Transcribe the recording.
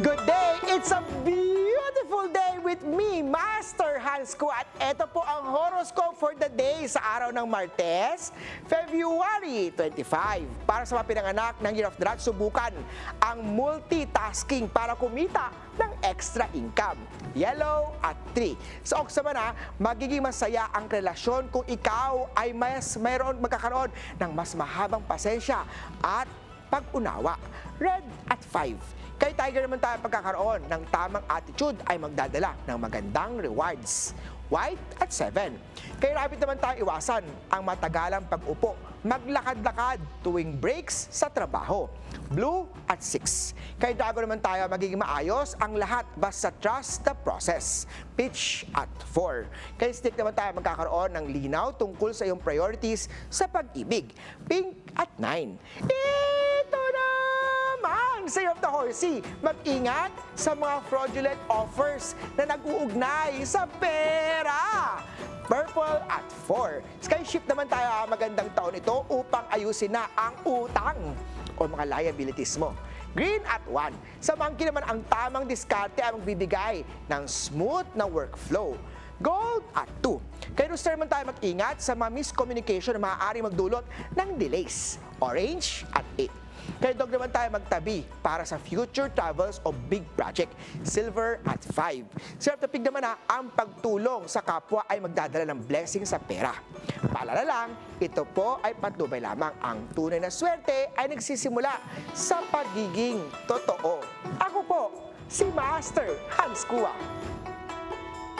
Good day! It's a beautiful day with me, Master Hans Ko. At ito po ang horoscope for the day sa araw ng Martes, February 25. Para sa mga pinanganak ng Year of the Rat, subukan ang multitasking para kumita ng extra income. Yellow at 3. Sa Ox naman magiging masaya ang relasyon kung ikaw ay magkakaroon ng mas mahabang pasensya at pag-unawa. Red at 5. Kay Tiger naman tayo pagkakaroon ng tamang attitude ay magdadala ng magandang rewards. White at 7. Kay Rabbit naman tayo iwasan ang matagalang pag-upo. Maglakad-lakad tuwing breaks sa trabaho. Blue at 6. Kay Dragon naman tayo magiging maayos ang lahat basta trust the process. Peach at 4. Kay Stick naman tayo magkakaroon ng linaw tungkol sa iyong priorities sa pag-ibig. Pink at 9. Ito naman sa Year of the Horsey. Mag-ingat sa mga fraudulent offers na nag-uugnay sa pera. Purple at 4. Skyship naman tayo magandang taon ito upang ayusin na ang utang o mga liabilities mo. Green at 1. Sa Monkey naman ang tamang diskarte ay magbibigay ng smooth na workflow. Gold at 2. Kay Rooster naman tayo mag-ingat sa mga miscommunication na maaaring magdulot ng delays. Orange at 8. Kay Dog naman tayo magtabi para sa future travels o big project. Silver at 5. Sa Earth Pig naman ang pagtulong sa kapwa ay magdadala ng blessing sa pera. Paalala lang, ito po ay patnubay lamang. Ang tunay na swerte ay nagsisimula sa pagiging totoo. Ako po, si Master Hans Kua.